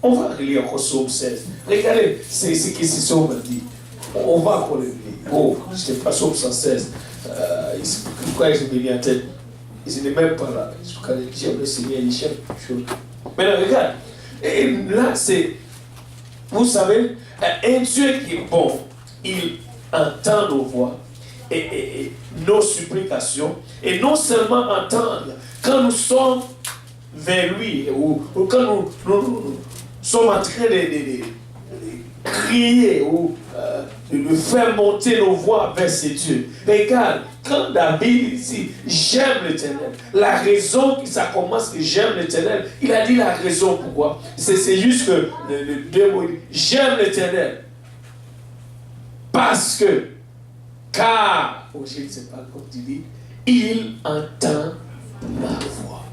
On va lire encore Psaume 16. Regardez, c'est ce que ce Psaume dit. On va encore le lire. Oh, je ne sais pas, Psaume 116. Pourquoi je me viens en tête? Je n'ai même pas là. J'aime le Seigneur, il cherche quelque chose. Maintenant, regarde. Et là, c'est, vous savez, un Dieu qui est bon, il entend nos voix et nos supplications. Et non seulement entendre, quand nous sommes vers lui, ou quand nous sommes en train de crier, ou de faire monter nos voix vers ces dieux. Regarde, quand David dit j'aime l'Éternel, la raison que ça commence que j'aime l'Éternel, il a dit la raison pourquoi. C'est juste que le deux mots, j'aime l'Éternel. Parce que, car, je ne sais pas comment tu dis, il entend ma voix.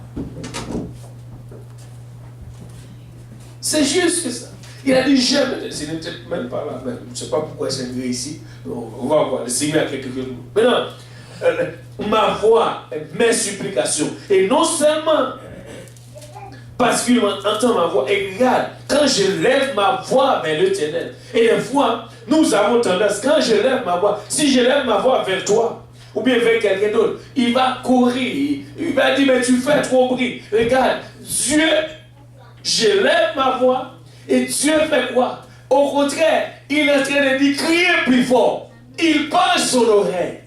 C'est juste que ça. Il a dit j'aime, ce n'est peut-être même pas là, je ne sais pas pourquoi c'est venu ici. On va voir, le Seigneur a quelque chose. Maintenant, ma voix, mes supplications. Et non seulement parce qu'il entend ma voix. Et regarde, quand je lève ma voix vers l'Éternel, et des fois, nous avons tendance, quand je lève ma voix, si je lève ma voix vers toi, ou bien vers quelqu'un d'autre, il va courir, il va dire, mais tu fais trop bruit. Regarde, Dieu, je lève ma voix, et Dieu fait quoi? Au contraire, il est en train de dire, crier plus fort. Il penche son oreille.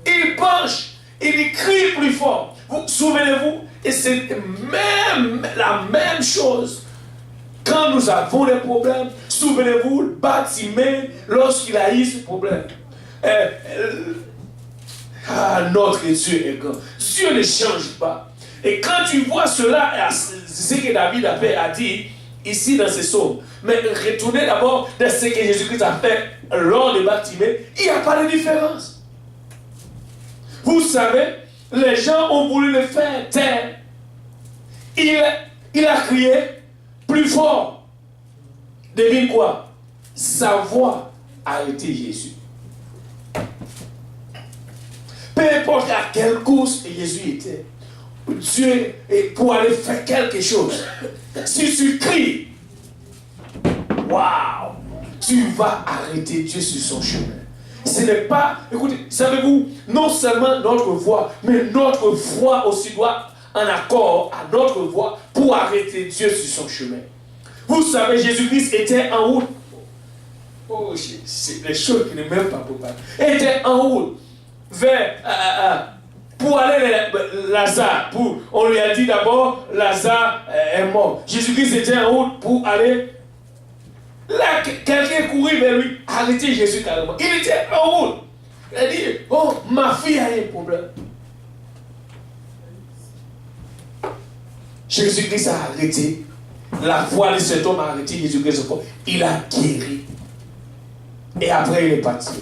Il penche, il crie plus fort. Vous souvenez-vous? Et c'est même la même chose. Quand nous avons des problèmes, souvenez-vous, Bartimée, lorsqu'il a eu ce problème. Notre Dieu est grand. Dieu ne change pas. Et quand tu vois cela, c'est ce que David a dit ici dans ce psaume. Mais retournez d'abord dans ce que Jésus-Christ a fait lors de Bartimée. Il n'y a pas de différence. Vous savez, les gens ont voulu le faire taire. Il a crié plus fort. Devine quoi? Sa voix a arrêté Jésus. Peu importe à quelle course Jésus était, Dieu est pour aller faire quelque chose. Si tu cries, waouh, tu vas arrêter Dieu sur son chemin. Ce n'est pas, écoutez, savez-vous, non seulement notre voix, mais notre foi aussi doit en accord à notre voix pour arrêter Dieu sur son chemin. Vous savez, Jésus-Christ était en route. Oh, c'est des choses qui ne même pas pour parler. Était en route vers pour aller Lazare. On lui a dit d'abord, Lazare est mort. Jésus-Christ était en route pour aller. Là, quelqu'un courait vers lui, arrêtez Jésus carrément. Il était en route. Il a dit, oh, ma fille a un problème. Jésus-Christ a arrêté. La foi de cet homme a arrêté Jésus-Christ. Il a guéri. Et après, il est parti.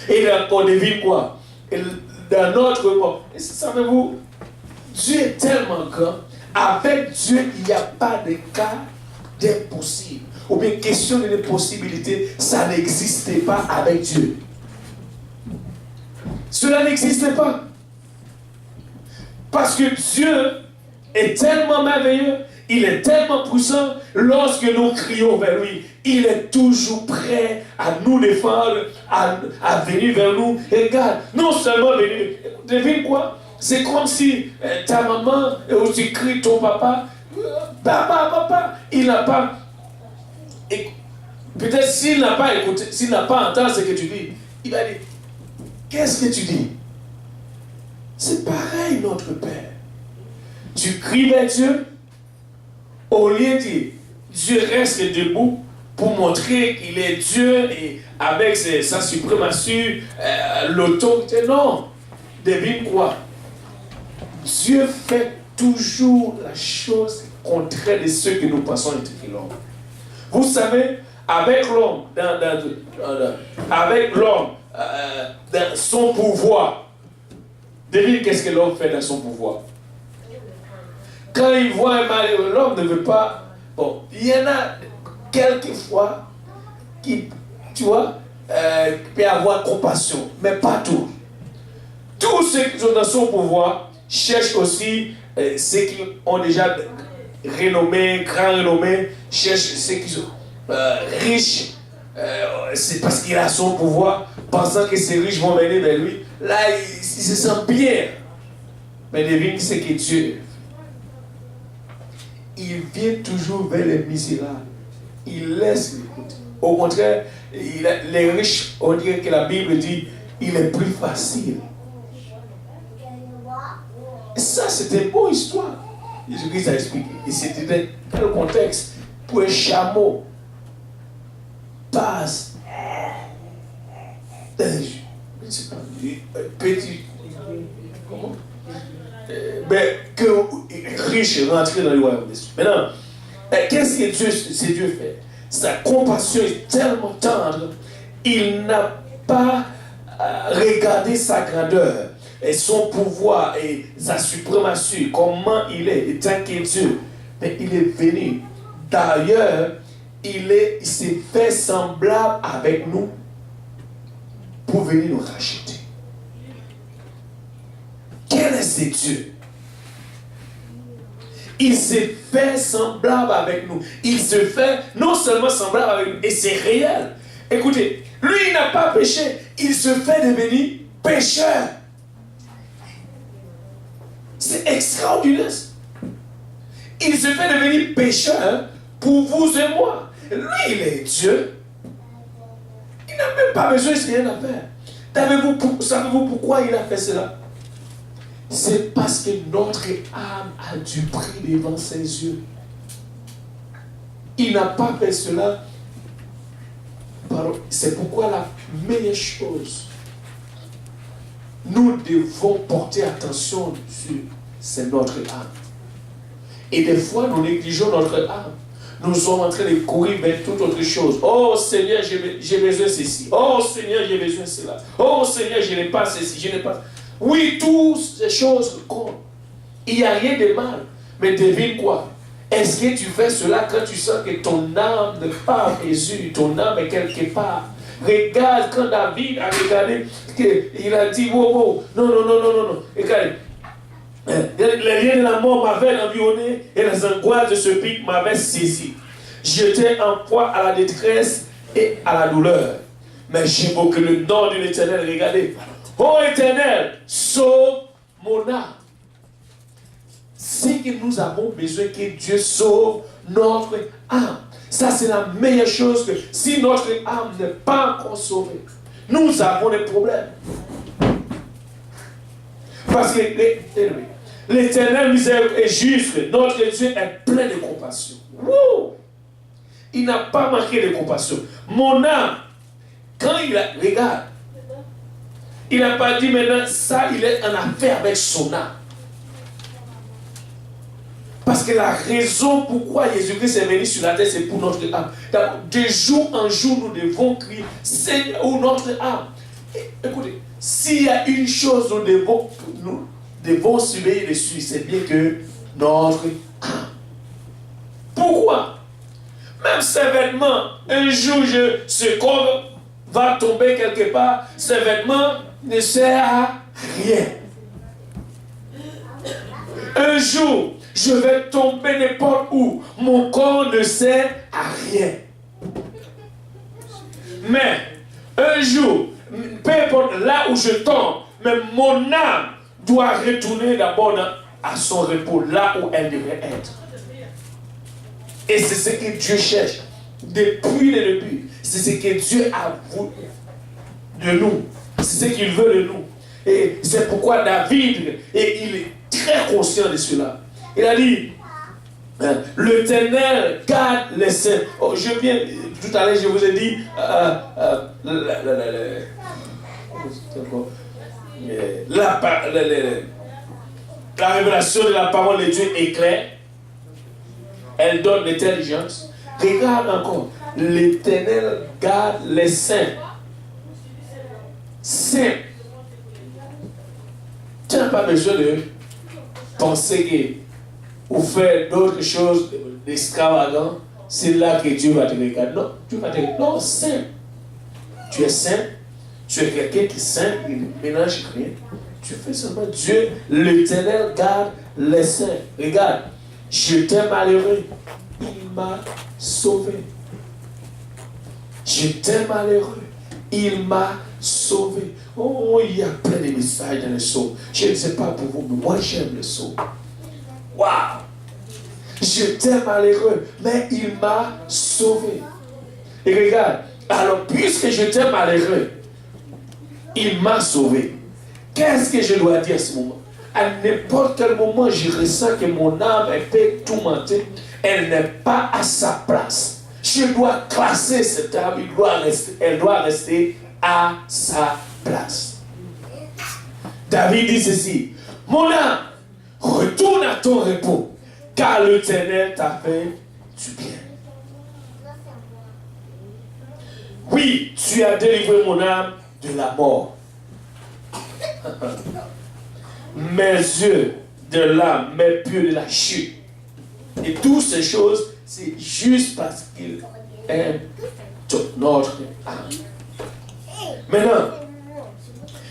Et on devine quoi? Dans notre monde, savez-vous, Dieu est tellement grand. Avec Dieu, il n'y a pas de cas d'impossible. Ou bien question de l'impossibilité, ça n'existait pas avec Dieu. Cela n'existait pas. Parce que Dieu est tellement merveilleux, il est tellement puissant, lorsque nous crions vers lui, il est toujours prêt à nous défendre, à venir vers nous. Et regarde, non seulement venir, devine quoi? C'est comme si ta maman, ou tu cries ton papa, papa, il n'a pas. Et peut-être s'il n'a pas écouté, s'il n'a pas entendu ce que tu dis, il va dire, qu'est-ce que tu dis? C'est pareil, notre Père. Tu cries vers Dieu, au lieu de dire, Dieu reste debout pour montrer qu'il est Dieu et avec sa suprématie, l'autorité. Non, devine quoi? Dieu fait toujours la chose contraire de ce que nous pensons être l'homme. Vous savez, avec l'homme, dans son pouvoir, devine qu'est-ce que l'homme fait dans son pouvoir. Quand il voit un mal, l'homme ne veut pas. Bon, il y en a quelquefois qui, tu vois, peut avoir compassion, mais pas tout. Tous ceux qui sont dans son pouvoir cherchent aussi ceux qui ont déjà renommés, grand renommé, cherche ceux qui sont riches, c'est parce qu'il a son pouvoir, pensant que ces riches vont venir vers lui. Là, il se sent bien. Mais devine ce que Dieu, il vient toujours vers les misérables. Il laisse l'écouter. Au contraire, les riches, on dirait que la Bible dit, il est plus facile. Et ça, c'était une bonne histoire. Jésus-Christ a expliqué. Et c'était dans le contexte pour un chameau passe dans je ne sais pas, petit, comment? Mais que riche rentre dans le royaume des cieux. Maintenant, qu'est-ce que Dieu fait? Sa compassion est tellement tendre, il n'a pas regardé sa grandeur et son pouvoir et sa suprématie, comment il est, étant que Dieu. Mais il est venu. D'ailleurs, il s'est fait semblable avec nous pour venir nous racheter. Quel est ce Dieu? Il s'est fait semblable avec nous. Il se fait non seulement semblable avec nous, et c'est réel. Écoutez, lui, il n'a pas péché. Il se fait devenir pécheur. C'est extraordinaire. Il se fait devenir pécheur pour vous et moi. Lui, il est Dieu. Il n'a même pas besoin de rien à faire. Savez-vous pourquoi il a fait cela? C'est parce que notre âme a du prix devant ses yeux. Il n'a pas fait cela. C'est pourquoi la meilleure chose, nous devons porter attention sur, c'est notre âme. Et des fois, nous négligeons notre âme. Nous sommes en train de courir vers toute autre chose. Oh Seigneur, j'ai besoin de ceci. Oh Seigneur, j'ai besoin de cela. Oh Seigneur, je n'ai pas ceci, je n'ai pas... Oui, toutes ces choses comptent. Il n'y a rien de mal. Mais devine quoi? Est-ce que tu fais cela quand tu sens que ton âme n'est pas à mesure, ton âme est quelque part? Regarde quand David a regardé, il a dit, wow, non. Regardez, les liens de la mort m'avaient environné et les angoisses de ce pic m'avaient saisi. J'étais en proie à la détresse et à la douleur. Mais j'évoque le nom de l'Éternel. Regardez. Ô Éternel, sauve mon âme. C'est que nous avons besoin que Dieu sauve notre âme. Ça, c'est la meilleure chose que si notre âme n'est pas encore sauvée, nous avons des problèmes. Parce que l'Éternel miséricordieux est juste. Notre Dieu est plein de compassion. Wouh! Il n'a pas manqué de compassion. Mon âme, quand il a, regarde, il n'a pas dit maintenant ça, il est en affaire avec son âme. Parce que la raison pourquoi Jésus-Christ est venu sur la terre, c'est pour notre âme. De jour en jour, nous devons crier, Seigneur, ou notre âme. Écoutez, s'il y a une chose nous devons surveiller dessus, c'est bien que notre âme. Pourquoi? Même ces vêtements, un jour, ce corps va tomber quelque part, ces vêtements ne servent à rien. Un jour, je vais tomber n'importe où. Mon corps ne sert à rien. Mais, un jour, peu importe là où je tombe, mais mon âme doit retourner d'abord à son repos, là où elle devrait être. Et c'est ce que Dieu cherche. Depuis le début, c'est ce que Dieu a voulu de nous. C'est ce qu'il veut de nous. Et c'est pourquoi David, et il est très conscient de cela. Il a dit, l'Éternel garde les saints. Oh, je viens, tout à l'heure je vous ai dit, la révélation de la parole de Dieu est claire. Elle donne l'intelligence. Regarde encore, l'Éternel garde les saints. Saints. Tu n'as pas besoin de penser que ou faire d'autres choses d'extravagant, c'est là que Dieu va te regarder. Non, Dieu va te regarder. Non, saint. Tu es saint. Tu es quelqu'un qui est saint, il ne mélange rien. Tu fais seulement Dieu, l'Éternel garde les saints. Regarde, J'étais malheureux. Il m'a sauvé. J'étais malheureux. Il m'a sauvé. Oh, il y a plein de messages dans le psaume. Je ne sais pas pour vous, mais moi j'aime le psaume. Waouh! J'étais malheureux, mais il m'a sauvé. Et regarde, alors puisque j'étais malheureux, il m'a sauvé. Qu'est-ce que je dois dire à ce moment? À n'importe quel moment, je ressens que mon âme est peu tourmentée. Elle n'est pas à sa place. Je dois classer cette âme. Elle doit rester à sa place. David dit ceci. Mon âme, retourne à ton repos, car l'Éternel t'a fait du bien. Oui, tu as délivré mon âme de la mort. Mes yeux de l'âme, mes pieds de la chute. Et toutes ces choses, c'est juste parce qu'il aime notre âme. Maintenant,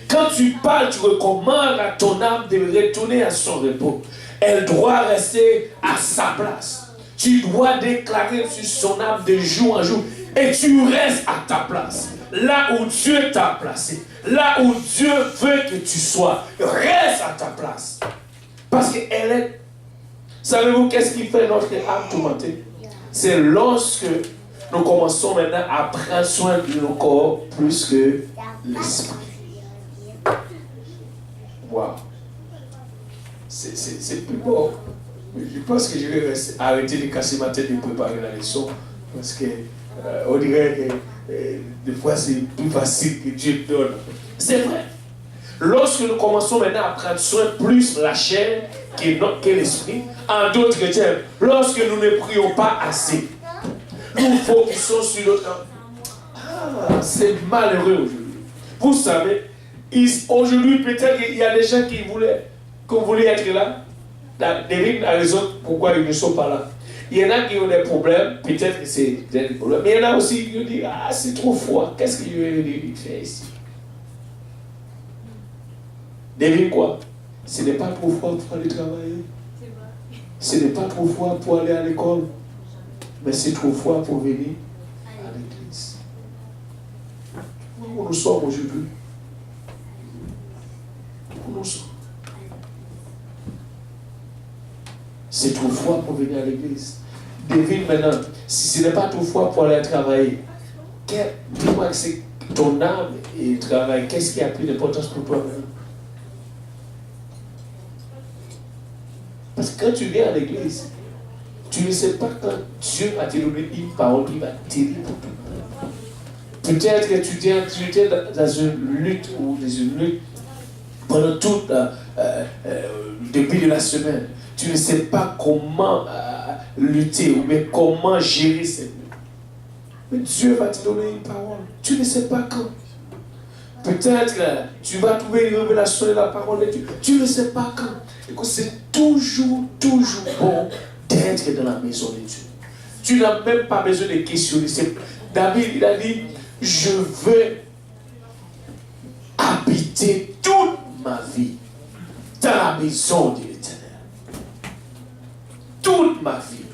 quand tu parles, tu recommandes à ton âme de retourner à son repos. Elle doit rester à sa place. Tu dois déclarer sur son âme de jour en jour. Et tu restes à ta place. Là où Dieu t'a placé. Là où Dieu veut que tu sois. Reste à ta place. Parce qu'elle est... Savez-vous qu'est-ce qui fait notre âme tourmentée? C'est lorsque nous commençons maintenant à prendre soin de nos corps plus que l'esprit. Waouh. C'est plus beau. Je pense que je vais arrêter de casser ma tête et préparer la leçon. Parce que on dirait que des fois c'est plus facile que Dieu donne. C'est vrai. Lorsque nous commençons maintenant à prendre soin plus la chair que l'esprit, en d'autres termes, lorsque nous ne prions pas assez, nous focusons sur notre âme. Ah, c'est malheureux aujourd'hui. Vous savez, aujourd'hui peut-être qu'il y a des gens qui voulaient être là. David a raison pourquoi ils ne sont pas là. Il y en a qui ont des problèmes, peut-être que c'est des problèmes, mais il y en a aussi qui disent, ah c'est trop froid, qu'est-ce que je vais venir faire ici? Devine quoi? Ce n'est pas trop froid pour aller travailler. Ce n'est pas trop froid pour aller à l'école. Mais c'est trop froid pour venir à l'église. Où nous sommes aujourd'hui? Où nous sommes? C'est trop froid pour venir à l'église. Devine maintenant, si ce n'est pas trop froid pour aller travailler, dis-moi que c'est ton âme et le travail, qu'est-ce qui a plus d'importance pour toi maintenant? Parce que quand tu viens à l'église, tu ne sais pas quand Dieu va te donner une parole qui va t'aider pour toi. Peut-être que tu étais dans une lutte ou dans une lutte pendant toute début de la semaine. Tu ne sais pas comment lutter ou mais comment gérer cette lutte. Mais Dieu va te donner une parole. Tu ne sais pas quand. Peut-être que tu vas trouver une révélation de la parole de Dieu. Tu ne sais pas quand. Écoute, c'est toujours bon d'être dans la maison de Dieu. Tu n'as même pas besoin de questionner. David, il a dit, je veux habiter toute ma vie dans la maison de l'Éternel. Toute ma vie.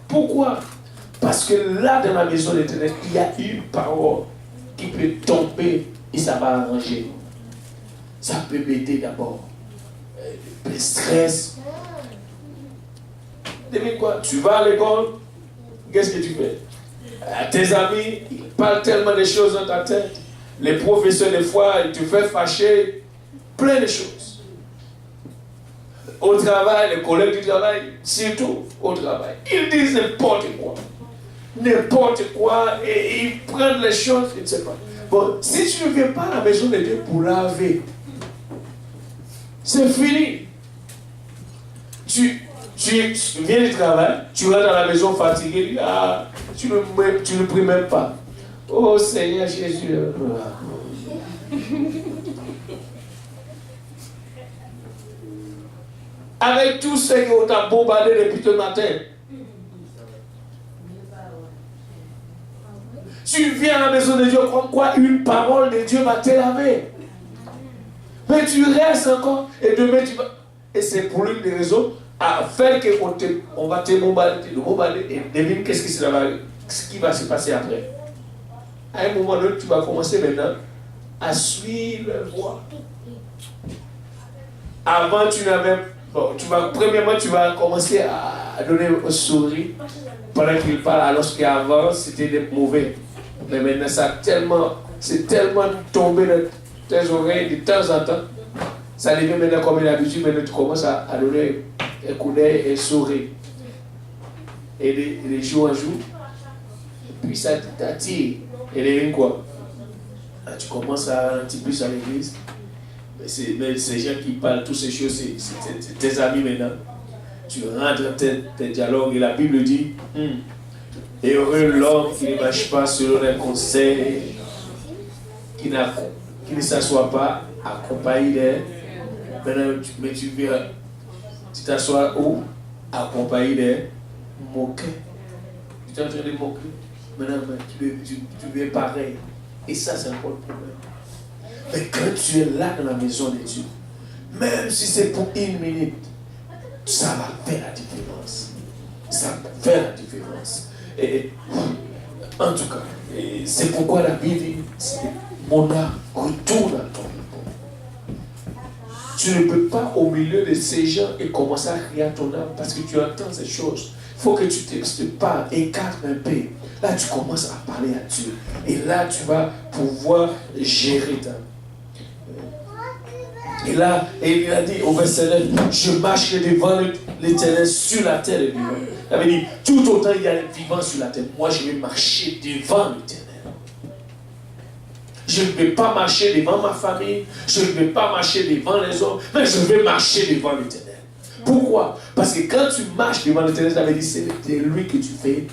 Pourquoi? Parce que là, dans la maison de l'Éternel, il y a une parole qui peut tomber et ça va arranger. Ça peut m'aider d'abord. Le stress. Devine quoi? Tu vas à l'école, qu'est-ce que tu fais? Tes amis, ils parlent tellement de choses dans ta tête. Les professeurs, des fois, ils te font fâcher. Plein de choses. Au travail, les collègues du travail, surtout au travail, ils disent n'importe quoi. N'importe quoi, et ils prennent les choses, je ne sais pas. Bon, si tu ne viens pas à la maison de Dieu pour laver, c'est fini. Tu viens du travail, tu rentres dans la maison fatigué, tu ne pries même pas. Oh Seigneur Jésus. Avec tout ce qu'on t'a bombardé depuis ce matin. Tu viens à la maison de Dieu comme quoi une parole de Dieu va te laver. Mais tu restes encore et demain tu vas. Et c'est pour l'une des raisons, afin qu'on va te bombarder, et devine ce qui va se passer après. À un moment donné, tu vas commencer maintenant à suivre leur voie. Avant, tu n'avais... Bon, premièrement, tu vas commencer à donner un sourire pendant qu'il parle, alors qu'avant, c'était des mauvais. Mais maintenant, c'est tellement tombé dans tes oreilles de temps en temps. Ça devient maintenant comme une habitude, maintenant tu commences à donner un coup d'œil et un sourire. Et de jour en jour, et puis ça t'attire. Et devine quoi? Tu commences à aller un petit peu à l'église. Mais ces gens qui parlent toutes ces choses, c'est tes amis maintenant. Tu rentres dans tes dialogues et la Bible dit et heureux l'homme qui ne marche pas selon les conseils, qui ne s'assoit pas accompagné des. Mais tu verras, tu t'assois où? Accompagné des moqueurs. Tu es en train de moquer. Maintenant, tu es pareil. Et ça, c'est encore le problème. Mais quand tu es là dans la maison de Dieu, même si c'est pour une minute, ça va faire la différence. Ça va faire la différence. Et, en tout cas, c'est pourquoi la Bible dit, mon âme retourne à ton repos. Tu ne peux pas au milieu de ces gens et commencer à crier à ton âme parce que tu entends ces choses. Il faut que tu te parles, écarte un peu. Là, tu commences à parler à Dieu. Et là, tu vas pouvoir gérer ta vie. Et là, il a dit au verset 9, je marcherai devant l'Éternel sur la terre des vivants. Il avait dit, tout autant il y a des vivants sur la terre, moi je vais marcher devant l'Éternel. Je ne vais pas marcher devant ma famille, je ne vais pas marcher devant les hommes, mais je vais marcher devant l'Éternel. Pourquoi? Parce que quand tu marches devant l'Éternel, il avait dit, c'est lui que tu fais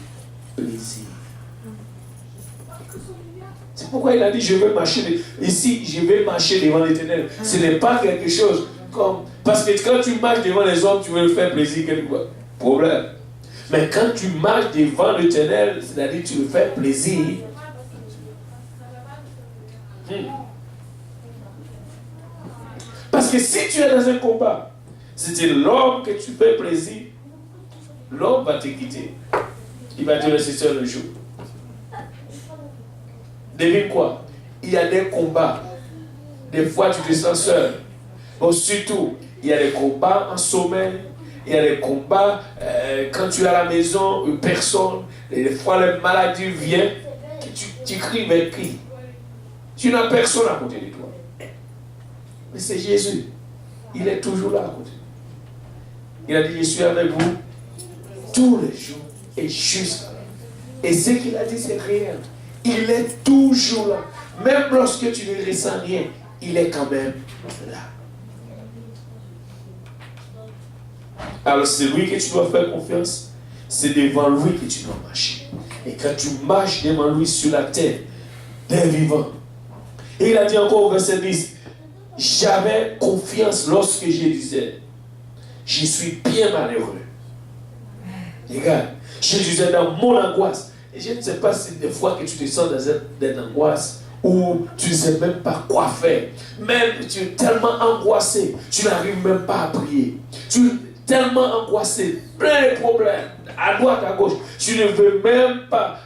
plaisir. C'est pourquoi il a dit, je vais marcher ici, je vais marcher devant l'Éternel. Ce n'est pas quelque chose comme... Parce que quand tu marches devant les hommes, tu veux le faire plaisir, quelque problème. Mais quand tu marches devant l'Éternel, c'est-à-dire tu le fais plaisir. Parce que si tu es dans un combat, c'est l'homme que tu fais plaisir, l'homme va te quitter. Il va te laisser seul le jour. Devine quoi? Il y a des combats. Des fois, tu te sens seul. Bon, surtout, il y a des combats en sommeil. Il y a des combats quand tu es à la maison, une personne. Et des fois, la maladie vient. Tu cries, mais crie. Tu n'as personne à côté de toi. Mais c'est Jésus. Il est toujours là à côté. Il a dit, je suis avec vous tous les jours et jusqu'à la fin. Et ce qu'il a dit, c'est réel. Il est toujours là. Même lorsque tu ne ressens rien, il est quand même là. Alors c'est lui que tu dois faire confiance. C'est devant lui que tu dois marcher. Et quand tu marches devant lui sur la terre des vivants. Et il a dit encore au verset 10, j'avais confiance lorsque je disais, je suis bien malheureux. Regarde, je disais dans mon angoisse. Et je ne sais pas si des fois que tu te sens dans cette angoisse où tu ne sais même pas quoi faire. Même tu es tellement angoissé, tu n'arrives même pas à prier. Tu es tellement angoissé, plein de problèmes, à droite, à gauche. Tu ne veux même pas,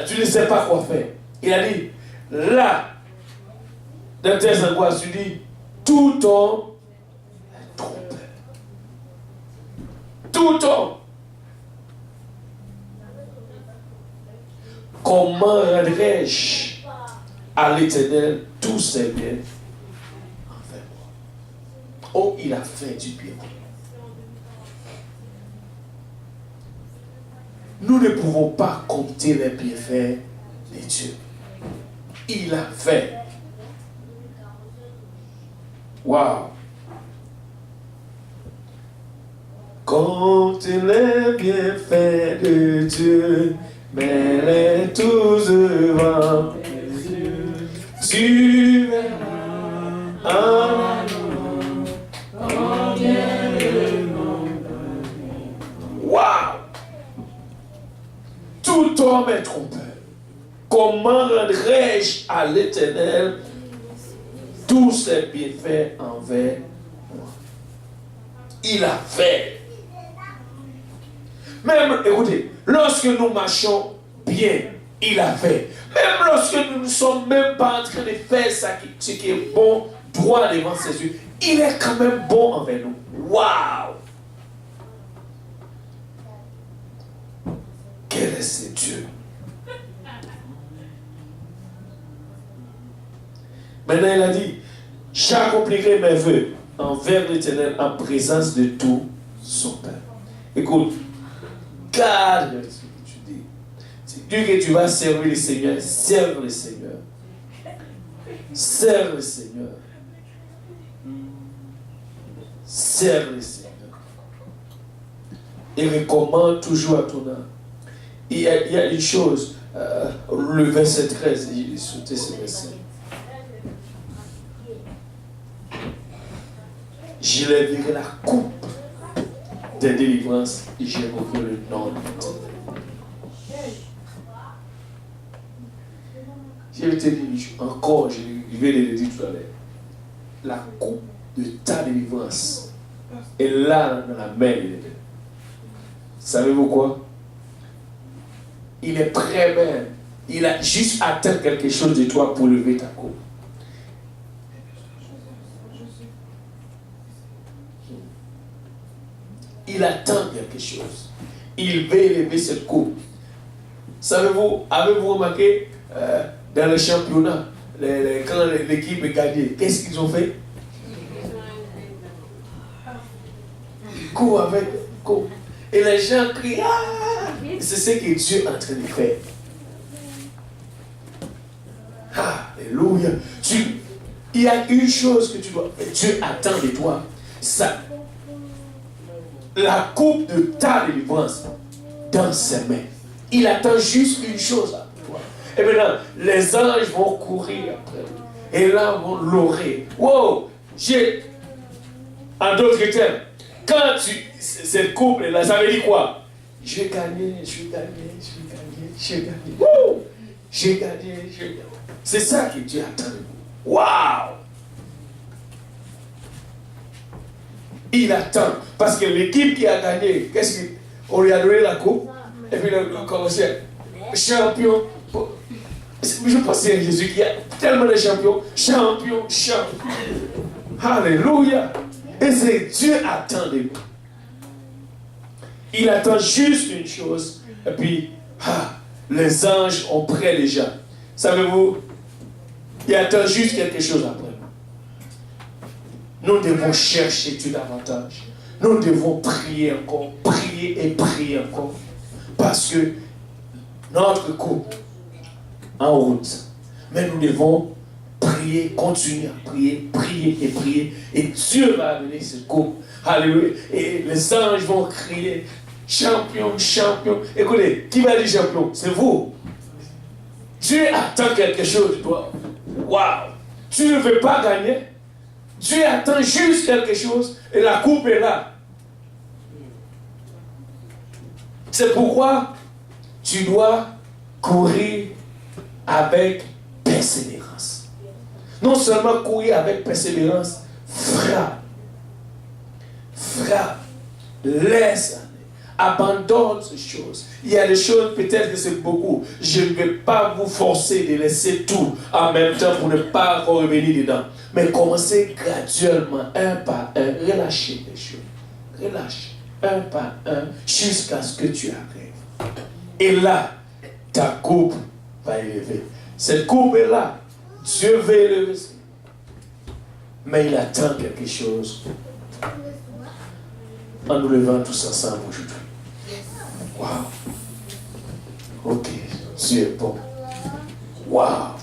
tu ne sais pas quoi faire. Il a dit, là, dans tes angoisses, tu dis, tout homme est trompé. Tout homme. Comment rendrai-je à l'Éternel tous ses biens envers moi? Oh, il a fait du bien. Nous ne pouvons pas compter les bienfaits de Dieu. Il a fait. Waouh! Compte les bienfaits de Dieu. Mais les tous devant tu verras en bien le nom. Waouh! Tout homme est trompeur. Comment rendrai-je à l'Éternel tous ses bienfaits envers moi? Il a fait. Même, écoutez, lorsque nous marchons bien, il a fait. Même lorsque nous ne sommes même pas en train de faire ce qui est bon, droit devant ses yeux, il est quand même bon envers nous. Waouh! Quel est ce Dieu? Maintenant, il a dit, j'accomplirai mes vœux envers l'Éternel en présence de tout son peuple. Écoute, garde ce que tu dis. Si tu dis que tu vas servir le Seigneur, serve le Seigneur. Serve le Seigneur. Serve le Seigneur. Et recommande toujours à ton âme. Il y a une chose, le verset 13, il sautait ce verset. Je lèverai la coupe des délivrances et j'évoquerai le nom de l'Éternel. Je vais te dire encore, je vais le dire tout à l'heure. La coupe de ta délivrance est là dans la main de l'Éternel. Savez-vous quoi? Il est prêt même. Il a juste atteint quelque chose de toi pour lever ta coupe. Il attend quelque chose. Il veut élever cette coupe. Savez-vous, avez-vous remarqué dans le championnat, quand l'équipe est gagnée, qu'est-ce qu'ils ont fait? Ils courent avec coupe. Et les gens crient, ah! C'est ce que Dieu est en train de faire. Alléluia. Il y a une chose que tu dois faire. Dieu attend de toi. Ça. La coupe de ta délivrance dans ses mains. Il attend juste une chose à toi. Et maintenant, les anges vont courir après lui. Et là, vont l'orer. Wow! En d'autres termes, quand cette coupe là, ça veut dire quoi? Je vais gagner, je vais gagner, je vais gagner, je vais gagner. Wow! J'ai gagné, j'ai gagné. C'est ça que Dieu attend de vous. Waouh! Il attend. Parce que l'équipe qui a gagné, qu'est-ce qu'on lui a donné la coupe? Et puis on a commencé. Champion. Je pense à Jésus qui a tellement de champions. Champion, champion. Alléluia. Et c'est Dieu attend de nous. Il attend juste une chose. Et puis, les anges ont prêt déjà. Savez-vous, il attend juste quelque chose après. Nous devons chercher Dieu davantage. Nous devons prier encore, prier et prier encore. Parce que notre couple en route. Mais nous devons prier, continuer à prier, prier et prier. Et Dieu va amener cette coupe. Alléluia. Et les anges vont crier, champion, champion. Écoutez, qui va dire champion? C'est vous. Dieu attend quelque chose de toi. Waouh! Tu ne veux pas gagner. Dieu attend juste quelque chose et la coupe est là. C'est pourquoi tu dois courir avec persévérance. Non seulement courir avec persévérance, frappe. Frappe. Laisse. Abandonne ces choses. Il y a des choses, peut-être que c'est beaucoup. Je ne vais pas vous forcer de laisser tout en même temps pour ne pas revenir dedans. Mais commencez graduellement, un par un. Relâchez les choses. Relâche, un par un, jusqu'à ce que tu arrives. Et là, ta coupe va élever. Cette coupe est là. Dieu veut élever. Mais il attend quelque chose. En nous levant tous ensemble aujourd'hui. Waouh. Ok, Dieu est bon. Waouh.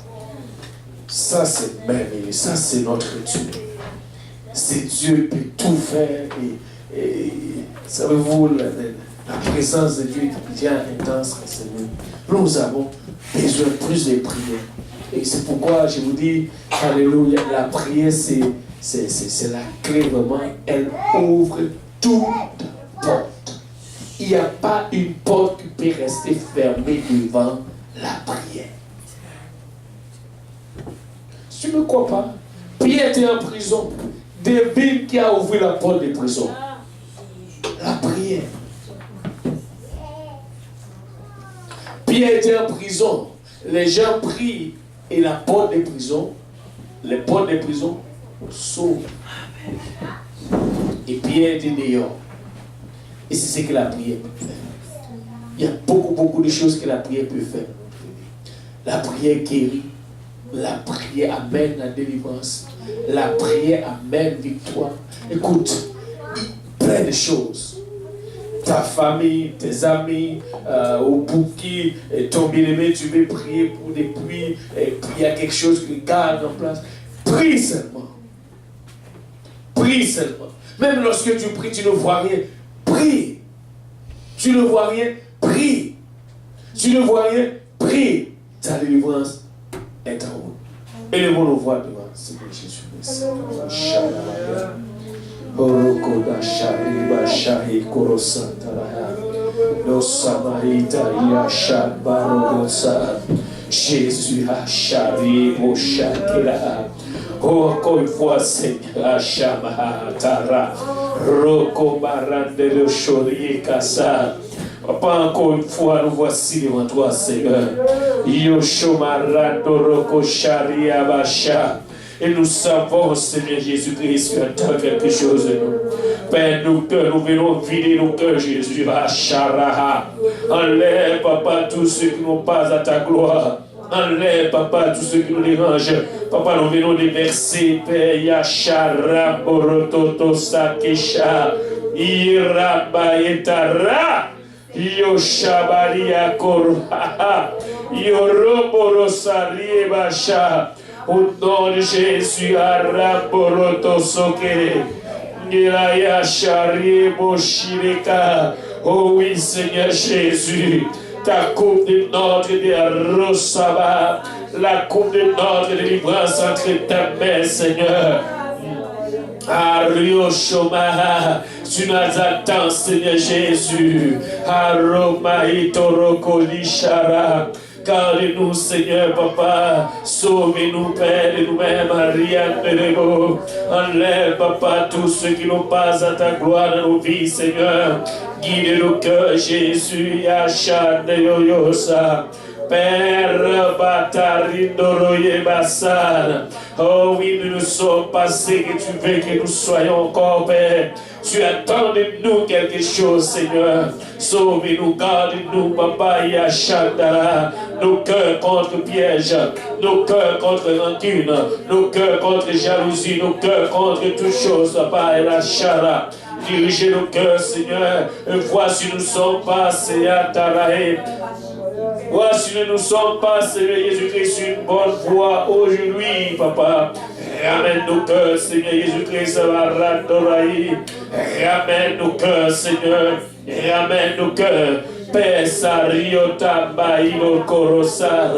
Ça c'est merveilleux. Ça c'est notre Dieu. C'est Dieu qui peut tout faire. Et savez-vous, la présence de Dieu est bien intense. Nous avons besoin de plus de prières. Et c'est pourquoi je vous dis, alléluia, la prière c'est la clé vraiment. Elle ouvre toute porte. Il n'y a pas une porte qui peut rester fermée devant la prière. Si tu ne me crois pas, Pierre était en prison. Devine qui a ouvert la porte de prison. La prière. Pierre était en prison. Les gens prient et la porte des prisons, les portes des prisons s'ouvrent. Et Pierre était dehors. Et c'est ce que la prière peut faire. Il y a beaucoup de choses que la prière peut faire. La prière guérit. La prière amène la délivrance. La prière amène victoire. Écoute, plein de choses. Ta famille, tes amis, au bouquet, ton bien-aimé, tu veux prier pour des pluies, et puis il y a quelque chose qui garde en place. Prie seulement. Prie seulement. Même lorsque tu pries, tu ne vois rien. Prie. Tu ne vois rien. Prie. Tu ne vois rien. Prie. Ta délivrance est en haut. Élevons nos voix devant Seigneur Jésus-Christ. Orokoda shariba shahi korosantara no samarita yasha barosa Jésus a sharibo shakira. Oh, encore une fois, Seigneur, Shamahatara, Roko Barande de Chori Kassa. Papa, encore une fois, nous voici devant toi, Seigneur. Yoshomarando Roko Shari Abasha. Et nous savons, Seigneur Jésus-Christ, que tu as quelque chose de nous. Père, nous venons vider nos cœurs, Jésus. Asharaha. Enlève, Papa, tout ce qui n'ont pas à ta gloire. Enlève, Papa, tout ce qui nous dérange. Papa, nous venons déverser, Père, Yashara, Borototo, Sakesha, Iraba, Etara, Yoshabaria, Korha, Yoroborosarie, Basha. Au nom de Jésus, Araboroto Soke, Niraya Shari Boshireka. Oh oui, Seigneur Jésus, ta coupe de notre de Rosaba, la coupe de notre délivrance entre ta main, Seigneur. Ario Shoma, tu nous attends, Seigneur Jésus. Aroma Itoroko Lishara. Gardez-nous, Seigneur, Papa. Sauvez-nous, Père, de nous-mêmes. Ariane, enlève, Papa, tous ceux qui n'ont pas à ta gloire dans nos vies, Seigneur. Guide nos cœurs, Jésus. Yachan de Yoyosa. Père, Batarindoroye Bassan. Oh oui, nous nous sommes passés, que tu veux que nous soyons encore, Père. Tu attends de nous quelque chose, Seigneur. Sauvez-nous, garde-nous, Papa Yachandara. Nos cœurs contre piège, nos cœurs contre rancune, nos cœurs contre jalousie, nos cœurs contre toutes choses, Papa Yachara. Dirigez nos cœurs, Seigneur. Voici nous sommes passés à Tarahe. Voici nous sommes passés, Jésus-Christ, une bonne voie aujourd'hui, Papa. Ramène nos cœurs, Seigneur Jésus-Christ, ramène nos cœurs, Seigneur. Ramène nos cœurs. Père Sariota Baïlo Korosar.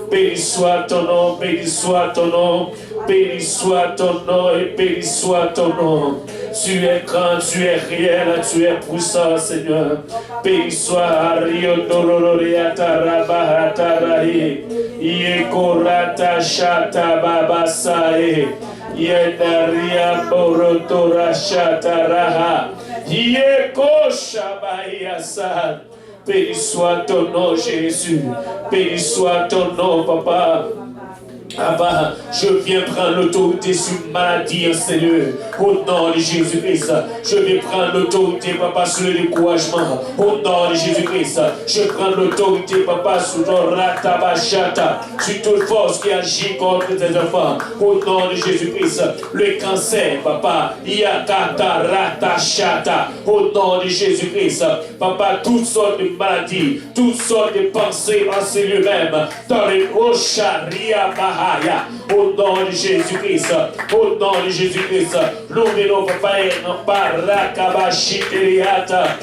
Béni soit ton nom, béni soit ton nom, béni soit ton nom et béni soit ton nom. Tu es grand, tu es réel, tu es puissant, Seigneur. Béni soit Ario Dororiata Rabahatarahi. Yekorata Shata Babasae. Yedaria Borotora Shataraha. Yeko Shabayasa. Béni soit ton nom, Jésus. Béni soit ton nom, Papa. Abba, je viens prendre l'autorité sur maladie, Seigneur. Au nom de Jésus-Christ, je vais prendre l'autorité, Papa, sur le découragement. Au nom de Jésus-Christ, je prends l'autorité, Papa, sur ton ratabachata, sur toute force qui agit contre tes enfants. Au nom de Jésus-Christ, le cancer, Papa, yakata ratachata. Au nom de Jésus-Christ, Papa, toutes sortes de maladies, toutes sortes de pensées en lui-même, dans les Osharia Baha. Au nom de Jésus-Christ, au nom de Jésus-Christ, nous venons faire un parakabashitériata,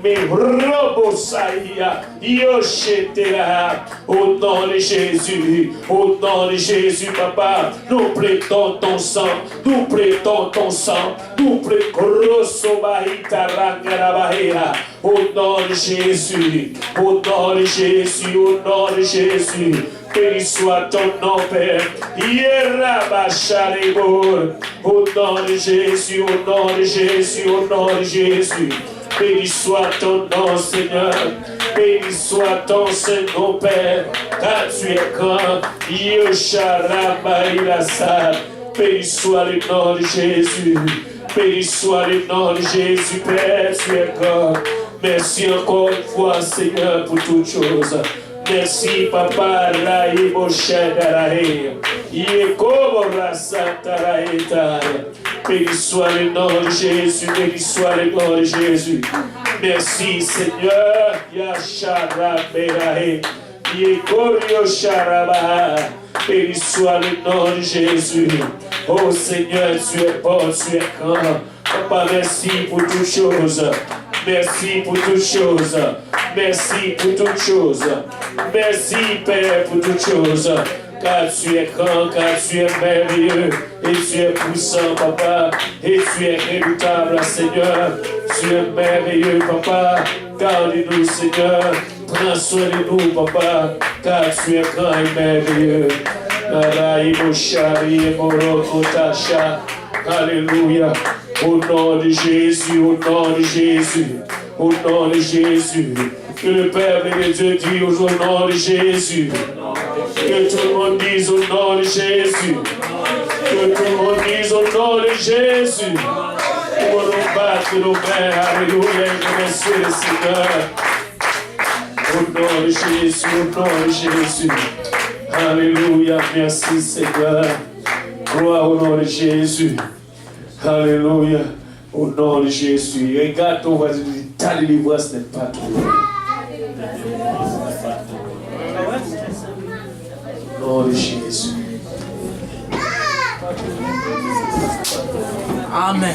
mais robosaïa, yoshetera, au nom de Jésus, au nom de Jésus, Papa, nous prêtons ton sang, nous prêtons ton sang, nous prêtons Rosobaïta Rangarabahea, au nom de Jésus, au nom de Jésus, au nom de Jésus. Béni soit ton nom, Père. Yerabasharibor. Au nom de Jésus, au nom de Jésus, au nom de Jésus. Béni soit ton nom, Seigneur. Béni soit ton Saint-Nom, Père, car tu es grand. Yosharabaïlasa. Béni soit le nom de Jésus. Béni soit le nom de Jésus, Père, tu es grand. Merci encore une fois, Seigneur, pour toutes choses. Merci, Papa, Raï, Moshe, Daraï. Yekobo, Rasata, Raïta. Béni soit le nom de Jésus, béni soit le nom de Jésus. Merci, Seigneur. Yashara, Beraï. Yekorio, Sharaba. Béni soit le nom de Jésus. Oh Seigneur, tu es bon, tu es grand. Papa, merci pour toutes choses. Merci pour toutes choses. Merci pour toutes choses. Merci, Père, pour toutes choses. Car tu es grand, car tu es merveilleux. Et tu es puissant, Papa. Et tu es redoutable, Seigneur. Tu es merveilleux, Papa. Garde-nous, Seigneur. Prends soin de nous, Papa. Car tu es grand et merveilleux. Alléluia. Au nom de Jésus, au nom de Jésus, au nom de Jésus. Que le Père de Dieu dise au nom de Jésus. Que tout le monde dise au nom de Jésus. Que tout le monde dise au nom de Jésus. Pour nous battre nos mains, alléluia, remercier le Seigneur. Au nom de Jésus, au nom de Jésus. Alléluia, merci Seigneur. Gloire au nom de Jésus. Alléluia, au nom de Jésus. Regarde ton voisin, ta délivrance n'est pas trop. Au nom de Jésus. Amen.